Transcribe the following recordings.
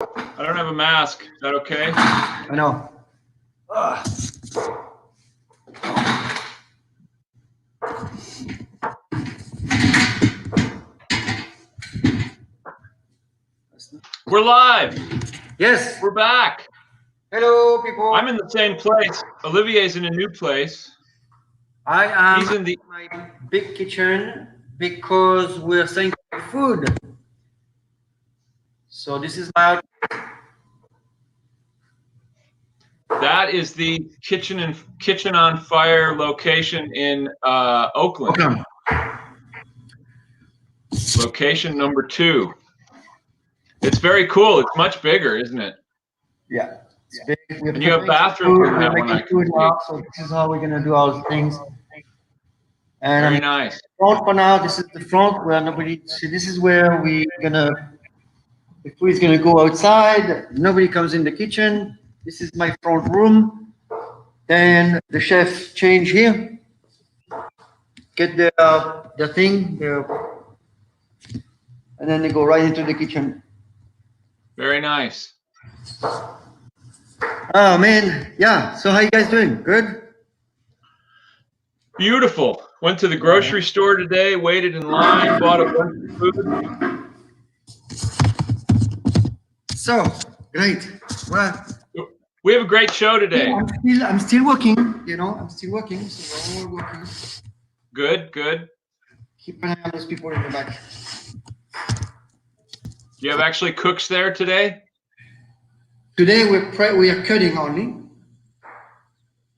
I don't have a mask. Is that okay? I know. We're live. Yes. We're back. Hello, people. I'm in the same place. Olivier's in a new place. I am He's in the my big kitchen because we're saying food. So this is my. That is the kitchen on fire location in Oakland. Okay. Location number 2. It's very cool. It's much bigger, isn't it? Yeah. It's big. And you have bathrooms in that one. We're making food now, so this is how we're gonna do all things. And Very nice. Front for now. This is the front where nobody. See, this is where we're gonna. The food is gonna go outside. Nobody comes in the kitchen. This is my front room. Then the chef change here. Get the thing, and then they go right into the kitchen. Very nice. Oh man, yeah. So how you guys doing? Good? Beautiful. Went to the grocery store today, waited in line, bought a bunch of food. So, great. Well, we have a great show today. I'm still working, I'm still working, so we're all working. Good, good. Keep an eye on those people in the back. Do you have actually cooks there today? Today we are cutting only.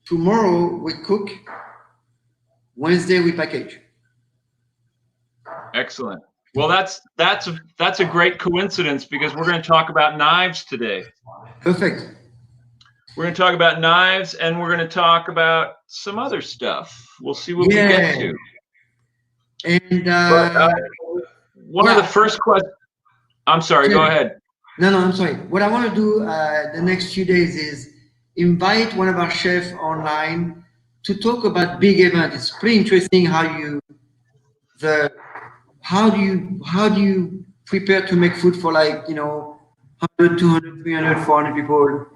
Tomorrow we cook. Wednesday we package. Excellent. Well, that's a great coincidence because we're going to talk about knives today. Perfect. We're going to talk about knives and we're going to talk about some other stuff. We'll see what we get to. And one of the first questions. I'm sorry. Go ahead. No, I'm sorry. What I want to do the next few days is invite one of our chefs online to talk about big events. It's pretty interesting how do you prepare to make food for 100, 200, 300, 400 people.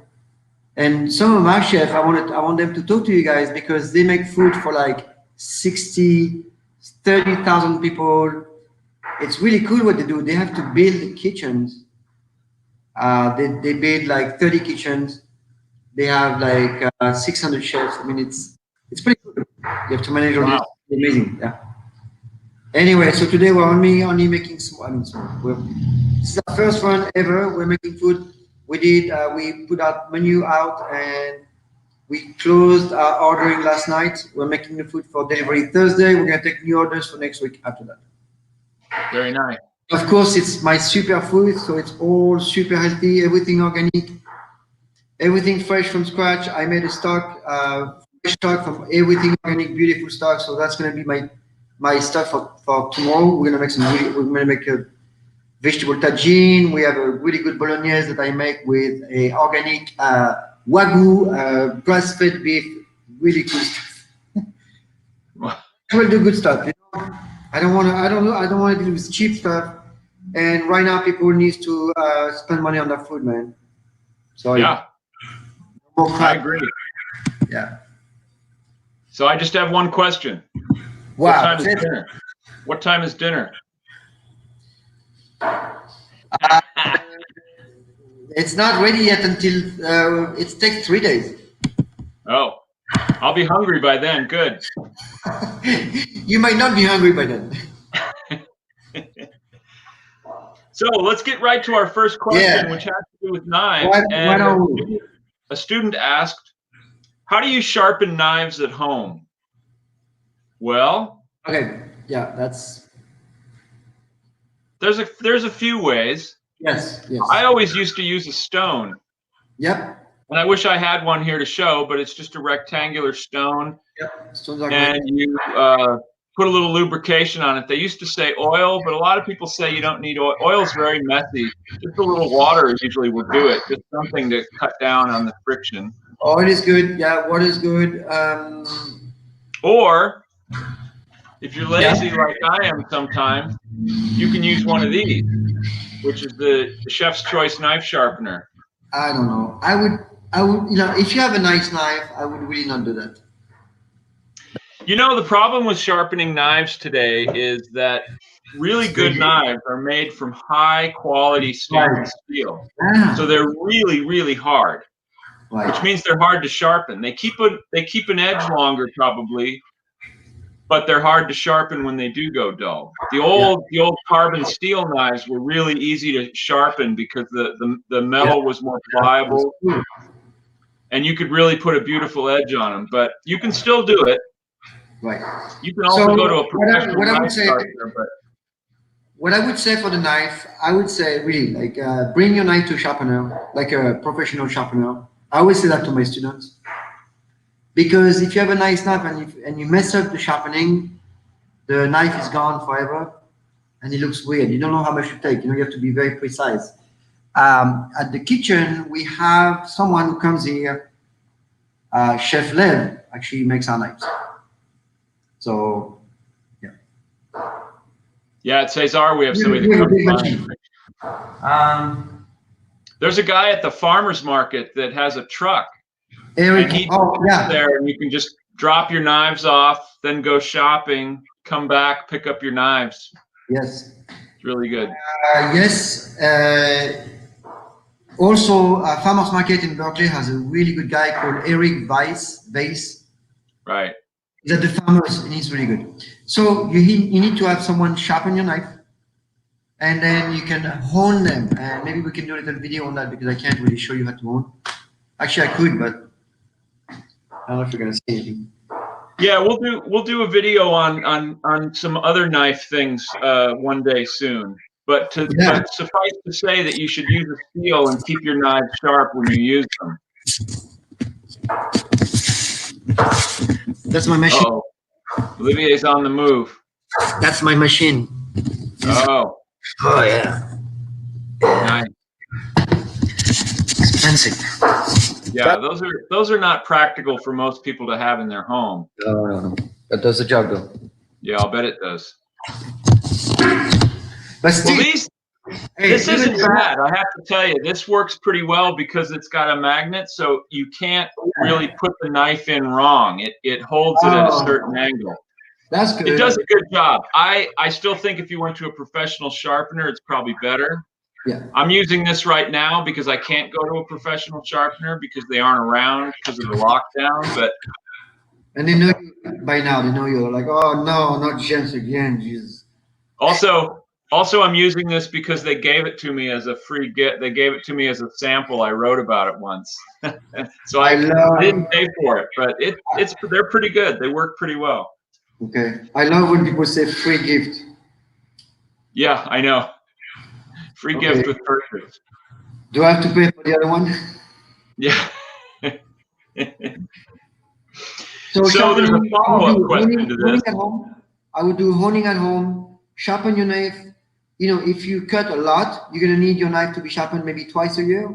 And some of my chefs, I want them to talk to you guys because they make food for 30,000 people. It's really cool what they do. They have to build the kitchens. They build 30 kitchens. They have 600 chefs. I mean, it's pretty cool. You have to manage all this. It's amazing. Yeah. Anyway, so today we're only making small. This is our first one ever. We're making food. We put our menu out and we closed our ordering last night. We're making the food for delivery Thursday. We're gonna take new orders for next week after that. Very nice. Of course, it's my super food, so it's all super healthy, everything organic, everything fresh from scratch. I made a stock, fresh stock from everything organic, beautiful stock. So that's gonna be my stuff for tomorrow. We're gonna make a vegetable tagine. We have a really good bolognese that I make with a organic Wagyu grass-fed beef. Really cool stuff. We'll do good stuff. I don't want to deal with cheap stuff. And right now, people need to spend money on their food, man. So yeah, I agree. Yeah. So I just have one question. Wow. What time is dinner? What time is dinner? It's not ready yet until it takes 3 days. Oh, I'll be hungry by then. Good. You might not be hungry by then. So let's get right to our first question, which has to do with knives. A student asked, "How do you sharpen knives at home?" Well, okay, yeah, there's a few ways. Yes. I always used to use a stone. Yep. And I wish I had one here to show, but it's just a rectangular stone. Yep. And you put a little lubrication on it. They used to say oil, but a lot of people say you don't need oil. Oil's very messy. Just a little water usually will do it. Just something to cut down on the friction. Oil is good. Yeah, water is good. Or if you're lazy like I am sometimes, you can use one of these. which is the chef's choice knife sharpener. I don't know. I would, you know, if you have a nice knife, I would really not do that. You know, the problem with sharpening knives today is that really good knives are made from high quality stainless steel. Yeah. So they're really, really hard, Right. which means they're hard to sharpen. They keep an edge longer probably, but they're hard to sharpen when they do go dull. The old carbon steel knives were really easy to sharpen because the metal was more pliable, and you could really put a beautiful edge on them. But you can still do it. Right. You can also go to a professional knife sharpener. But what I would say for the knife, I would say really like bring your knife to a sharpener, like a professional sharpener. I always say that to my students. Because if you have a nice knife and you mess up the sharpening, the knife is gone forever and it looks weird. You don't know how much to take. You know, you have to be very precise. At the kitchen, we have someone who comes here, Chef Lev, actually makes our knives. So, yeah. Yeah, at Cesar, we have somebody that comes. There's a guy at the farmer's market that has a truck. Eric, and he there, and you can just drop your knives off, then go shopping, come back, pick up your knives. Yes. It's really good. Yes. Also, farmer's market in Berkeley has a really good guy called Eric Weiss. Right. He's at the farmers, and he's really good. So you need to have someone sharpen your knife, and then you can hone them. And maybe we can do a little video on that because I can't really show you how to hone. Actually, I could, but I don't know if you're gonna say anything. Yeah, we'll do a video on some other knife things one day soon. But but suffice to say that you should use a steel and keep your knives sharp when you use them. That's my machine. Uh-oh. Olivier's on the move. That's my machine. Oh. Oh yeah. Nice. Expensive. Yeah, those are not practical for most people to have in their home. No. That does the job though. Yeah, I'll bet it does. But still, this isn't bad. I have to tell you, this works pretty well because it's got a magnet, so you can't really put the knife in wrong. It holds it at a certain angle. That's good. It does a good job. I still think if you went to a professional sharpener, it's probably better. Yeah. I'm using this right now because I can't go to a professional sharpener because they aren't around because of the lockdown. And they know you by now. They know you're like, oh no, not James again, Jesus. Also, I'm using this because they gave it to me as a free gift. They gave it to me as a sample. I wrote about it once, so I didn't pay for it, but they're pretty good. They work pretty well. Okay, I love when people say free gift. Yeah, I know. Free gift with purchase. Do I have to pay for the other one? Yeah. So there's a follow-up question to this. I would do honing at home. Sharpen your knife. You know, if you cut a lot, you're gonna need your knife to be sharpened maybe twice a year.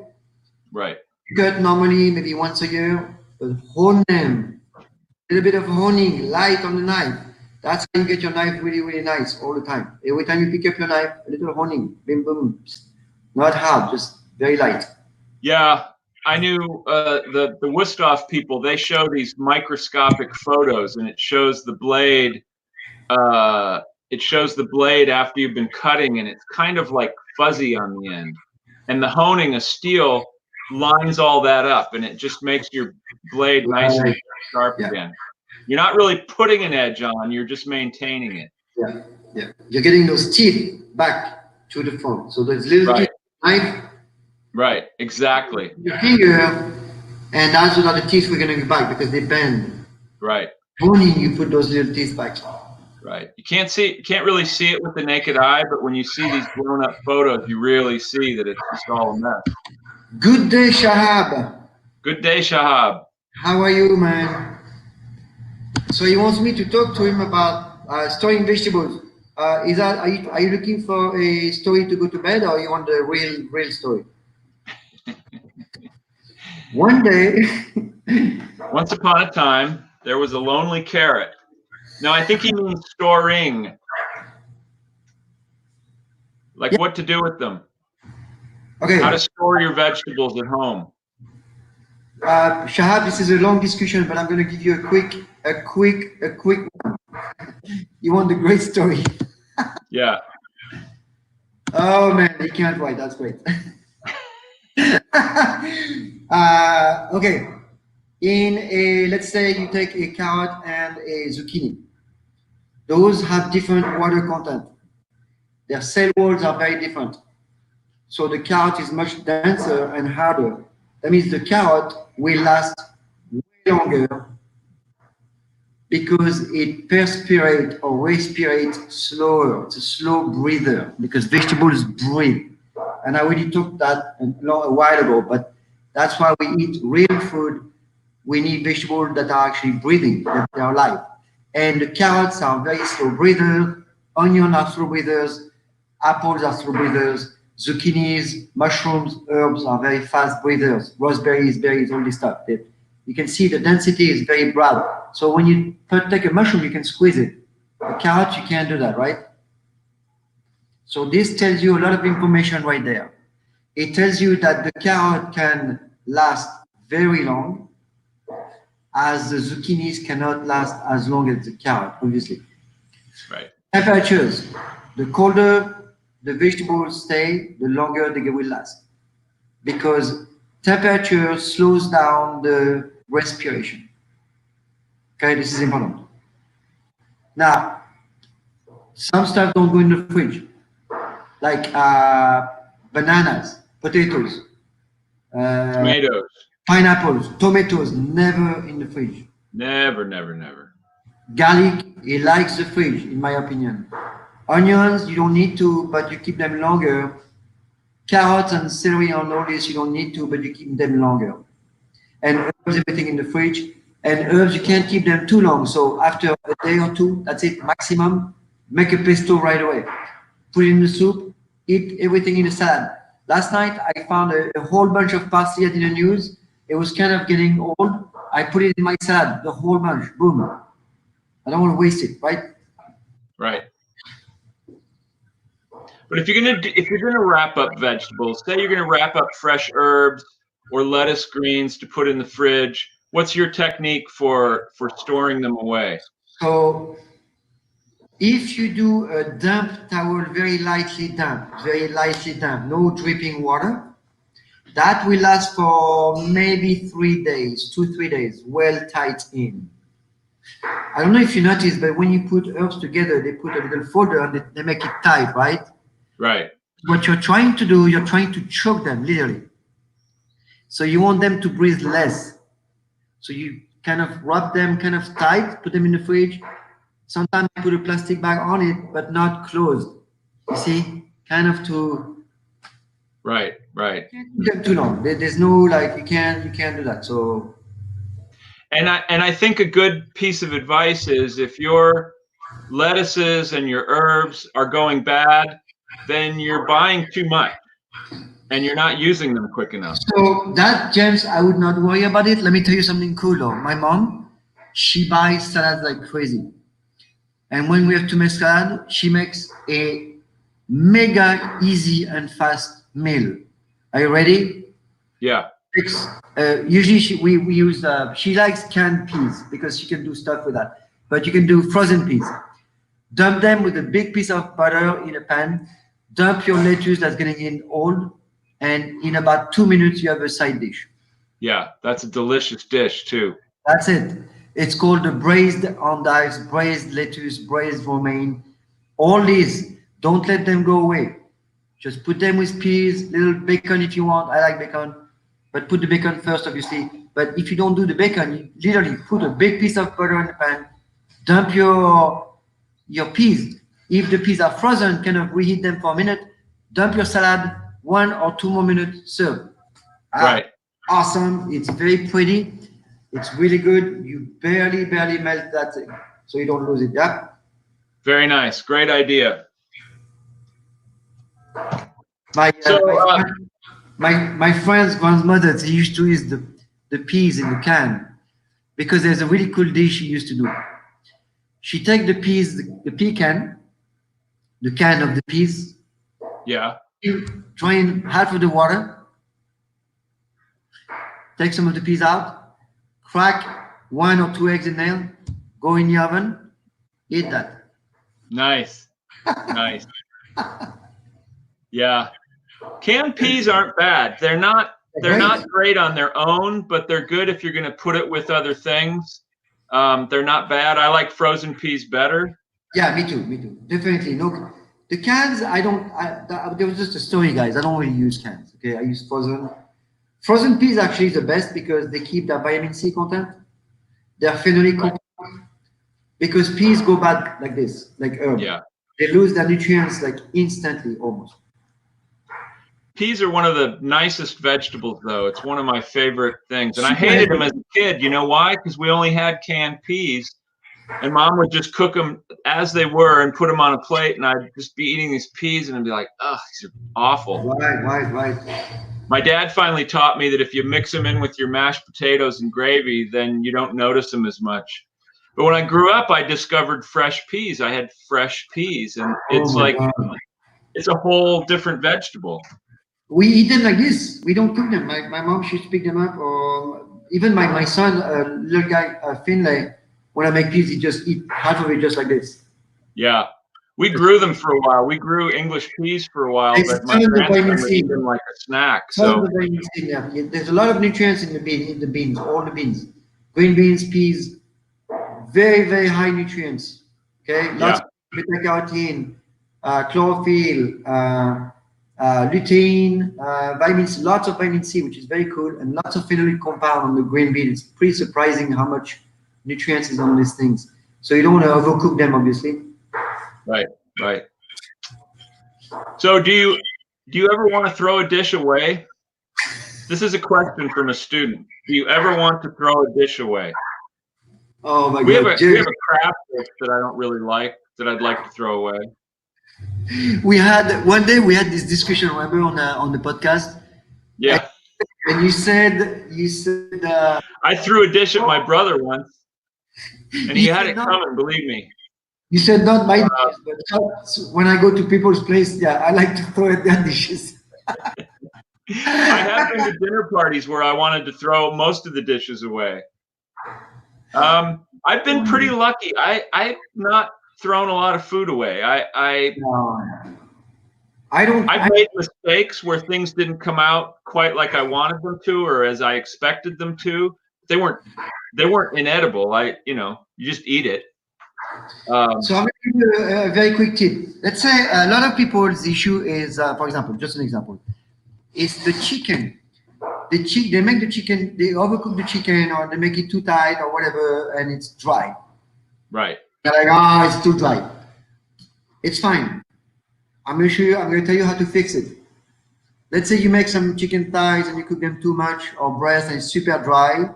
Right. Cut normally maybe once a year, but hone them. A little bit of honing, light on the knife. That's how you get your knife really, really nice all the time. Every time you pick up your knife, a little honing, bim, boom. Not hard, just very light. Yeah, I knew the Wusthof people. They show these microscopic photos, and it shows the blade. It shows the blade after you've been cutting, and it's kind of like fuzzy on the end. And the honing of steel lines all that up, and it just makes your blade nice and sharp again. You're not really putting an edge on, you're just maintaining it. Yeah. You're getting those teeth back to the front. So there's little teeth knife. Right, exactly. Your finger, and those are the teeth we're going to go back because they bend. Right. Honing, you put those little teeth back. Right. You can't really see it with the naked eye, but when you see these blown up photos, you really see that it's just all a mess. Good day, Shahab. Good day, Shahab. How are you, man? So he wants me to talk to him about storing vegetables. Are you looking for a story to go to bed, or you want the real story? One day, once upon a time, there was a lonely carrot. Now I think he means storing, like what to do with them. Okay. How to store your vegetables at home. Shahab, this is a long discussion, but I'm going to give you a quick one. You want the great story? Yeah. Oh man, they can't write. That's great. Okay. Let's say you take a carrot and a zucchini. Those have different water content. Their cell walls are very different. So the carrot is much denser and harder. That means the carrot will last way longer because it perspirates or respirates slower. It's a slow breather because vegetables breathe. And I already talked that a while ago, but that's why we eat real food. We need vegetables that are actually breathing, that they are alive. And the carrots are very slow breathers, onions are slow breathers, apples are slow breathers, zucchinis, mushrooms, herbs are very fast breathers, raspberries, berries, all this stuff. You can see the density is very broad. So when you take a mushroom, you can squeeze it. A carrot, you can't do that, right? So this tells you a lot of information right there. It tells you that the carrot can last very long, as the zucchinis cannot last as long as the carrot, obviously. Right. Temperatures. The colder the vegetables stay, the longer they will last. Because temperature slows down the respiration. Okay, this is important. Now, some stuff don't go in the fridge, like bananas, potatoes, tomatoes, pineapples, tomatoes, never in the fridge. Never, never, never. Garlic, it likes the fridge, in my opinion. Onions, you don't need to, but you keep them longer. Carrots and celery and all this, you don't need to, but you keep them longer. And herbs, everything in the fridge. And herbs, you can't keep them too long. So after a day or two, that's it, maximum. Make a pesto right away. Put it in the soup, eat everything in the salad. Last night, I found a whole bunch of parsley I didn't use. It was kind of getting old. I put it in my salad, the whole bunch, boom. I don't want to waste it, right? Right. But if you're gonna wrap up vegetables, say you're gonna wrap up fresh herbs or lettuce greens to put in the fridge, what's your technique for storing them away? So if you do a damp towel, very lightly damp, no dripping water, that will last for maybe 3 days, 2-3 days, well tight in. I don't know if you noticed, but when you put herbs together, they put a little folder and they make it tight, right? Right. What you're trying to do, you're trying to choke them, literally. So you want them to breathe less. So you kind of wrap them kind of tight, put them in the fridge. Sometimes you put a plastic bag on it, but not closed. You see, kind of to. Right. Too long. There's no like you can't do that. So. And I think a good piece of advice is if your lettuces and your herbs are going bad, then you're buying too much and you're not using them quick enough. So that, James, I would not worry about it. Let me tell you something cool though. My mom, she buys salads like crazy. And when we have to make salad, she makes a mega easy and fast meal. Are you ready? Yeah. Usually we use, she likes canned peas because she can do stuff with that. But you can do frozen peas. Dump them with a big piece of butter in a pan. Dump your lettuce that's getting in old. And in about 2 minutes, you have a side dish. Yeah, that's a delicious dish too. That's it. It's called the braised endives, braised lettuce, braised romaine. All these, don't let them go away. Just put them with peas, little bacon if you want. I like bacon, but put the bacon first, obviously. But if you don't do the bacon, you literally put a big piece of butter in the pan, dump your peas. If the peas are frozen, kind of reheat them for a minute, dump your salad, 1 or 2 more minutes, serve. Right. Awesome. It's very pretty. It's really good. You barely melt that thing, so you don't lose it. Yeah. Very nice. Great idea. My friend's grandmother, they used to use the peas in the can because there's a really cool dish she used to do. She take the peas, the pecan, the can of the peas. Yeah. drain half of the water, take some of the peas out, crack 1 or 2 eggs in there, go in the oven, eat that. Nice. Nice. Yeah. Canned peas aren't bad. They're not great on their own, but they're good if you're going to put it with other things. They're not bad. I like frozen peas better. Yeah, me too. Definitely. No, the cans, there was just a story, guys. I don't really use cans. Okay, I use frozen. Frozen peas actually is the best because they keep their vitamin C content. They're phenolic content. Because peas go bad like this, like herb. Yeah. They lose their nutrients like instantly almost. Peas are one of the nicest vegetables, though. It's one of my favorite things. And I hated them as a kid. You know why? Because we only had canned peas. And Mom would just cook them as they were and put them on a plate. And I'd just be eating these peas and I'd be like, oh, these are awful. Right. My dad finally taught me that if you mix them in with your mashed potatoes and gravy, then you don't notice them as much. But when I grew up, I discovered fresh peas. I had fresh peas. And it's it's a whole different vegetable. We eat them like this. We don't cook them. My mom, she pick them up, or even my son, little guy, Finlay, when I make peas, he just eat half of it just like this. Yeah. We grew them for a while. We grew English peas for a while, but my grandson would eat them like a snack. So there's a lot of nutrients in the beans, all the beans. Green beans, peas, very, very high nutrients. Okay? Lots of beta-carotene, chlorophyll, lutein, vitamin C, lots of vitamin C, which is very cool, and lots of phenolic compound on the green bean. It's pretty surprising how much nutrients is on these things. So you don't want to overcook them, obviously. Right. So do you ever want to throw a dish away? This is a question from a student. Do you ever want to throw a dish away? Oh my God. We have a craft dish that I don't really like that I'd like to throw away. One day we had this discussion, remember, on the podcast. Yeah. And you said I threw a dish at my brother once, and he had it coming. Believe me. You said not my dishes, but when I go to people's place, I like to throw at their dishes. I have been to dinner parties where I wanted to throw most of the dishes away. I've been pretty lucky. I've not thrown a lot of food away. I've made mistakes where things didn't come out quite like I wanted them to or as I expected them to. They weren't inedible. You just eat it. So I'm going to give you a very quick tip. Let's say a lot of people's issue is, for example, just an example, is the chicken. They make the chicken, they overcook the chicken, or they make it too tight or whatever, and it's dry. Right. They're like, it's too dry. It's fine. I'm going to tell you how to fix it. Let's say you make some chicken thighs and you cook them too much, or breast, and it's super dry.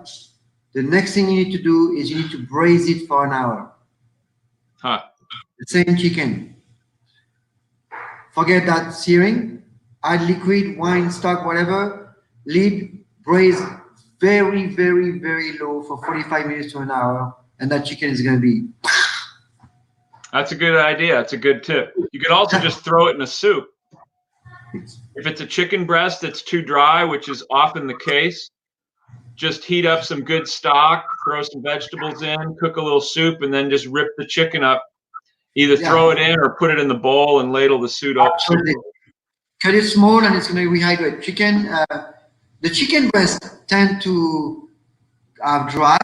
The next thing you need to do is you need to braise it for an hour. The same chicken. Forget that searing. Add liquid, wine, stock, whatever. Lid, braise very, very, very low for 45 minutes to an hour, and that chicken is going to be. That's a good idea. That's a good tip. You could also just throw it in a soup. If it's a chicken breast that's too dry, which is often the case, just heat up some good stock, throw some vegetables in, cook a little soup, and then just rip the chicken up. Either throw it in or put it in the bowl and ladle the soup up. Cut it small and it's going to rehydrate. Chicken, the chicken breast tend to dry.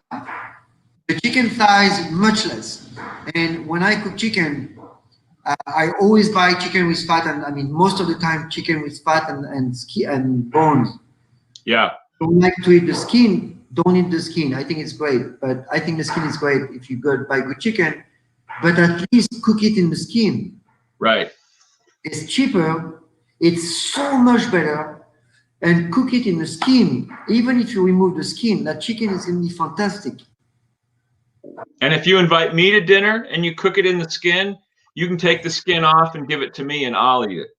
The chicken thighs much less. And when I cook chicken, I always buy chicken with fat, and I mean most of the time chicken with fat and bones. Yeah. Don't like to eat the skin. Don't eat the skin. I think it's great, but I think the skin is great if you go buy good chicken. But at least cook it in the skin. Right. It's cheaper. It's so much better. And cook it in the skin. Even if you remove the skin, that chicken is going to be fantastic. And if you invite me to dinner and you cook it in the skin, you can take the skin off and give it to me and I'll eat it.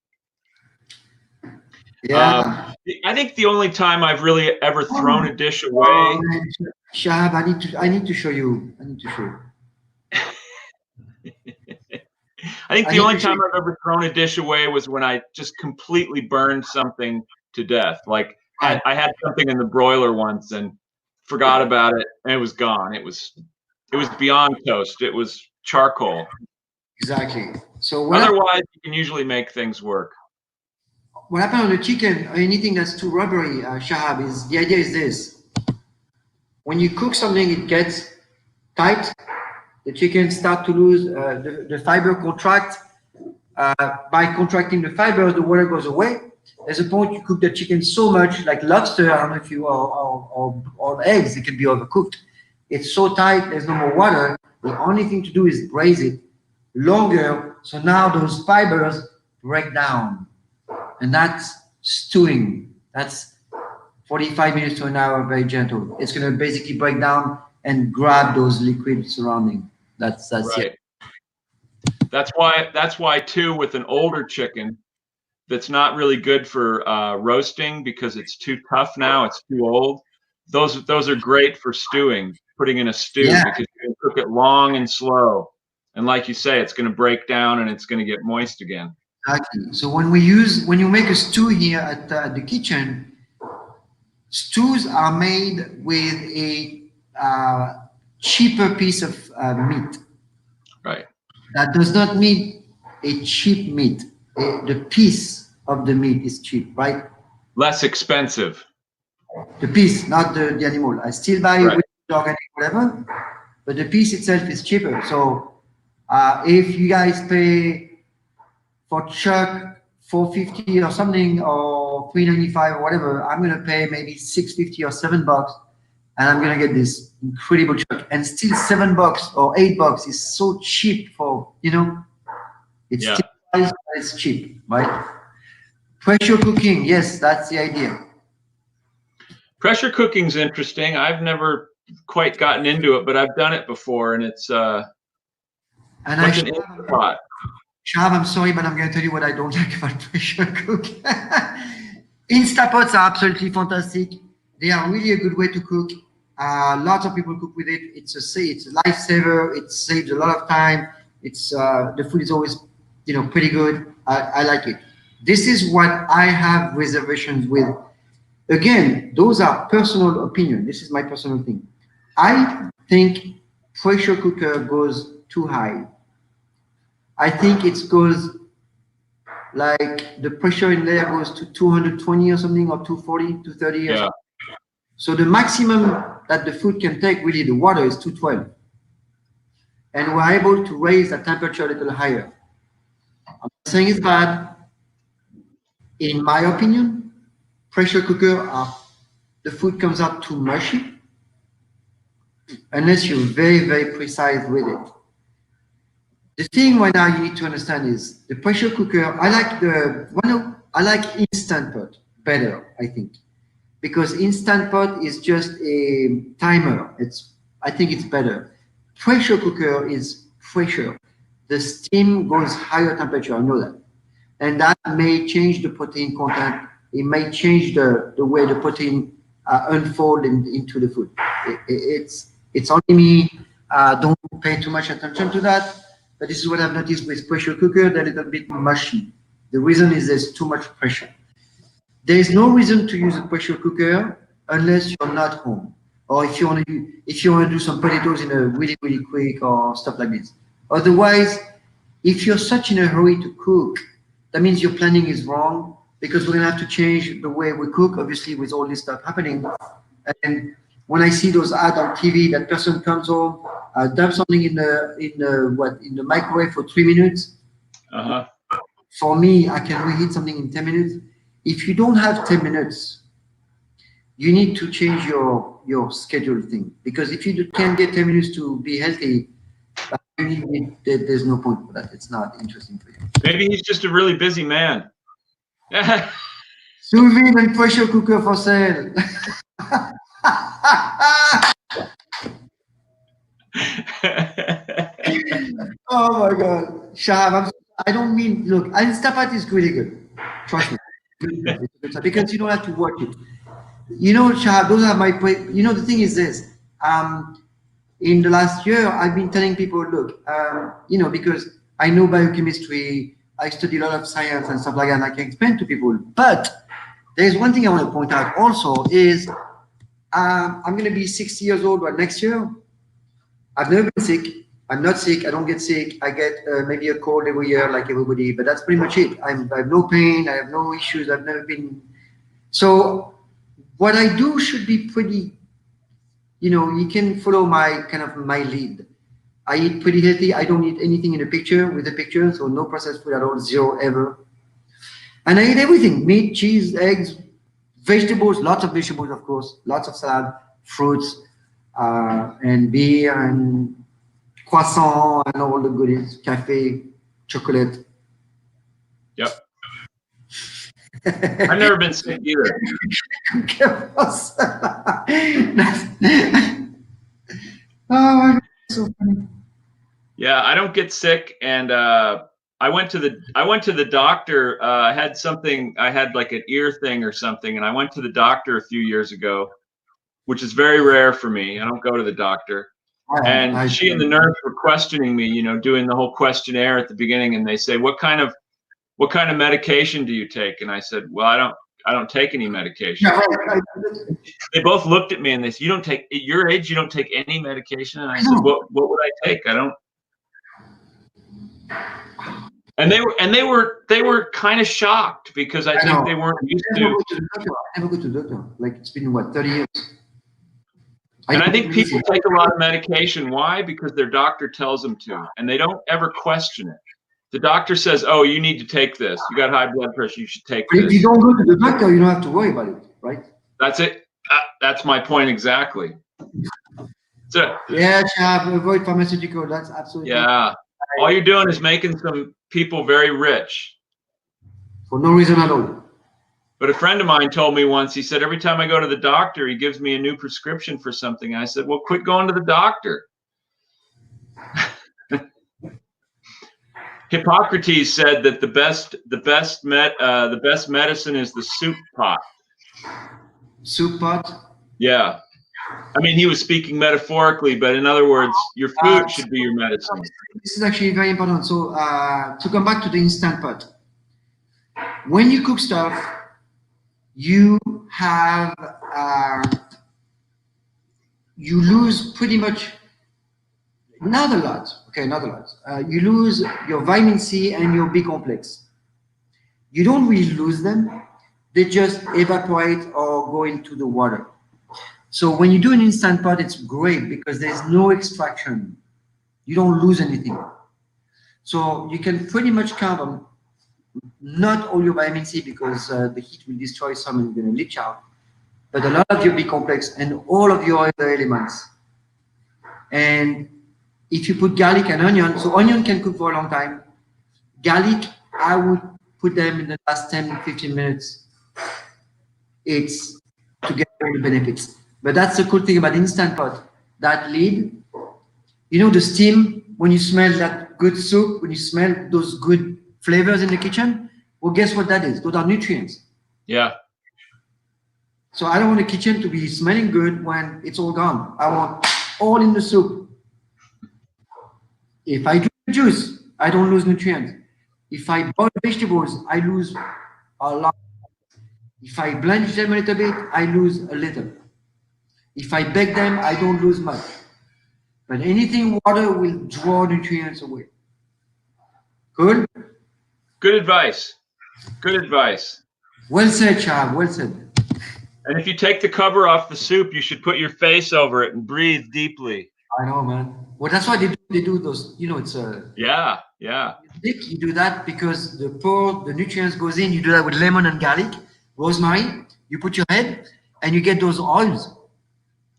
Yeah. I think the only time I've really ever thrown a dish away. Shahab, I need to show you. I think the only time I've ever thrown a dish away was when I just completely burned something to death. Like I had something in the broiler once and forgot about it, and it was gone. It was beyond toast. It was charcoal. Exactly. So otherwise, you can usually make things work. What happened on the chicken or anything that's too rubbery, Shahab, is the idea is this: when you cook something, it gets tight. The chicken start to lose the fiber contract. By contracting the fibers, the water goes away. There's a point you cook the chicken so much, like lobster, I don't know if you or eggs, it can be overcooked. It's so tight, there's no more water. The only thing to do is braise it longer, so now those fibers break down. And that's stewing. That's 45 minutes to an hour, very gentle. It's going to basically break down and grab those liquids surrounding. That's right. It. That's why too, with an older chicken that's not really good for roasting because it's too tough now, it's too old. Those are great for stewing, putting in a stew, because you can cook it long and slow. And like you say, it's going to break down and it's going to get moist again. Exactly. So when you make a stew here at the kitchen, stews are made with a cheaper piece of meat. Right. That does not mean a cheap meat. The piece of the meat is cheap, right? Less expensive. The piece, not the animal. I still buy it with organic, whatever, but the piece itself is cheaper. So if you guys pay for chuck $4.50 or something, or $3.95 or whatever, I'm gonna pay maybe $6.50 or $7, and I'm gonna get this incredible chuck. And still $7 or $8 is so cheap for, it's still price, but it's cheap, right? Pressure cooking, yes, that's the idea. Pressure cooking's interesting. I've never quite gotten into it, but I've done it before, and it's Shab, I'm sorry, but I'm going to tell you what I don't like about pressure cooking. Instapots are absolutely fantastic. They are really a good way to cook. Lots of people cook with it. It's a lifesaver. It saves a lot of time. It's the food is always, pretty good. I like it. This is what I have reservations with. Again, those are personal opinion. This is my personal thing. I think pressure cooker goes too high. I think it goes like the pressure in there goes to 220 or something, or 240, 230 or something. So the maximum that the food can take, really the water, is 212. And we're able to raise the temperature a little higher. I'm not saying it's bad. In my opinion, pressure cooker, the food comes out too mushy unless you're very, very precise with it. The thing right now you need to understand is the pressure cooker. I like Instant Pot better, I think, because Instant Pot is just a timer. I think it's better. Pressure cooker is pressure. The steam goes higher temperature. I know that, and that may change the protein content. It may change the way the protein unfold into the food. It's only me. Don't pay too much attention to that. But this is what I've noticed with pressure cooker, they're a little bit mushy. The reason is there's too much pressure. There is no reason to use a pressure cooker unless you're not home, or if you want to do some potatoes in a really, really quick or stuff like this. Otherwise, if you're such in a hurry to cook, that means your planning is wrong, because we're gonna have to change the way we cook, obviously, with all this stuff happening. And when I see those ads on TV, that person comes home, dump something in the microwave for 3 minutes. For me, I can reheat something in 10 minutes. If you don't have 10 minutes, you need to change your schedule thing, because if you can't get 10 minutes to be healthy, there's no point for that. It's not interesting for you. Maybe he's just a really busy man. Sous vide and pressure cooker for sale. Oh my God, Shahab, I don't mean, look, Instapat is really good. Trust me. Because you don't have to watch it. Shahab, those are my, the thing is this, in the last year, I've been telling people, look, because I know biochemistry. I study a lot of science and stuff like that, and I can explain to people. But there's one thing I want to point out also is I'm going to be 60 years old next year. I've never been sick. I'm not sick. I don't get sick. I get maybe a cold every year like everybody, but that's pretty much it. I have no pain. I have no issues. I've never been. So what I do should be pretty, you can follow my lead. I eat pretty healthy. I don't eat anything in the picture with the picture, so no processed food at all, zero ever. And I eat everything: meat, cheese, eggs, vegetables, lots of vegetables, of course, lots of salad, fruits, and beer and croissant and all the goodies, cafe, chocolate. Yep. I've never been sick either. Oh my God, so funny. Yeah, I don't get sick, and I went to the doctor. I had like an ear thing or something, and I went to the doctor a few years ago, which is very rare for me. I don't go to the doctor. And she and the nurse were questioning me, doing the whole questionnaire at the beginning, and they say, what kind of medication do you take? And I said, well, I don't take any medication. They both looked at me and they said, at your age, you don't take any medication? And I said, what would I take? I don't. And they were kind of shocked because I think they weren't used to. I never go to the doctor. Like, it's been 30 years. And I think people take a lot of medication. Why? Because their doctor tells them to, and they don't ever question it. The doctor says, "Oh, you need to take this. You got high blood pressure. You should take this." If you don't go to the doctor, you don't have to worry about it, right? That's it. That's my point exactly. So, yeah, avoid pharmaceutical. That's absolutely. Yeah. All you're doing is making some people very rich. For no reason at all. But a friend of mine told me once, he said, every time I go to the doctor, he gives me a new prescription for something. I said, well, quit going to the doctor. Hippocrates said that the best medicine is the soup pot. Soup pot? Yeah. I mean, he was speaking metaphorically, but in other words, your food should be your medicine. This is actually very important. So to come back to the instant pot, when you cook stuff, you have you lose pretty much not a lot. You lose your vitamin C and your B complex. You don't really lose them; they just evaporate or go into the water. So when you do an instant pot, it's great because there's no extraction. You don't lose anything. So you can pretty much count on not all your vitamin C because the heat will destroy some and you're going to leach out, but a lot of your B complex and all of your other elements. And if you put garlic and onion, so onion can cook for a long time. Garlic, I would put them in the last 10-15 minutes. It's to get all the benefits. But that's the cool thing about Instant Pot. That lid, the steam, when you smell that good soup, when you smell those good flavors in the kitchen, well, guess what that is? Those are nutrients. Yeah. So I don't want the kitchen to be smelling good when it's all gone. I want all in the soup. If I do juice, I don't lose nutrients. If I boil vegetables, I lose a lot. If I blanch them a little bit, I lose a little. If I bake them, I don't lose much. But anything water will draw nutrients away. Cool? Good advice. Good advice. Well said, Chad. Well said. And if you take the cover off the soup, you should put your face over it and breathe deeply. I know, man. Well, that's why they do those. It's a. Yeah. You do that because the nutrients goes in. You do that with lemon and garlic, rosemary. You put your head, and you get those oils.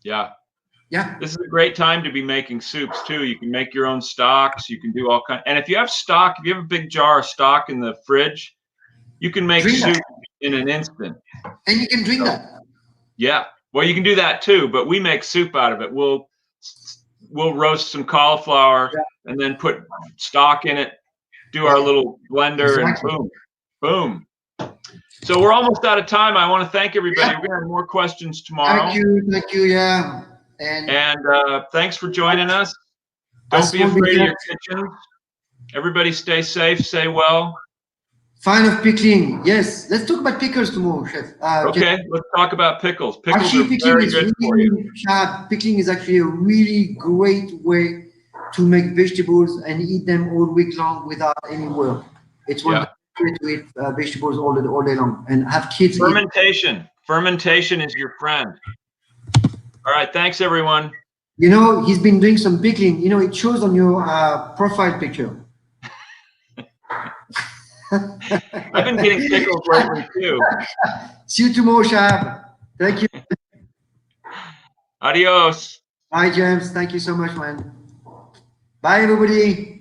Yeah. Yeah. This is a great time to be making soups too. You can make your own stocks. You can do all kinds. And if you have stock, if you have a big jar of stock in the fridge, you can make soup in an instant. And you can drink that. Yeah. Well, you can do that too, but we make soup out of it. We'll roast some cauliflower and then put stock in it, do our little blender, and boom. So we're almost out of time. I want to thank everybody. We're going to have more questions tomorrow. Thank you, yeah. And thanks for joining us. Don't be afraid of your kitchen. Everybody stay safe, stay well. Fan of pickling. Yes. Let's talk about pickles tomorrow, Chef. Okay, let's talk about pickles. Pickles actually, are very good for you. Pickling is actually a really great way to make vegetables and eat them all week long without any work. It's one way to eat vegetables all day long and have kids eat. Fermentation is your friend. All right, thanks everyone. You know, he's been doing some pickling. You know, it shows on your profile picture. I've been getting pickles lately too. See you tomorrow, Shab. Thank you. Adios. Bye, James. Thank you so much, man. Bye, everybody.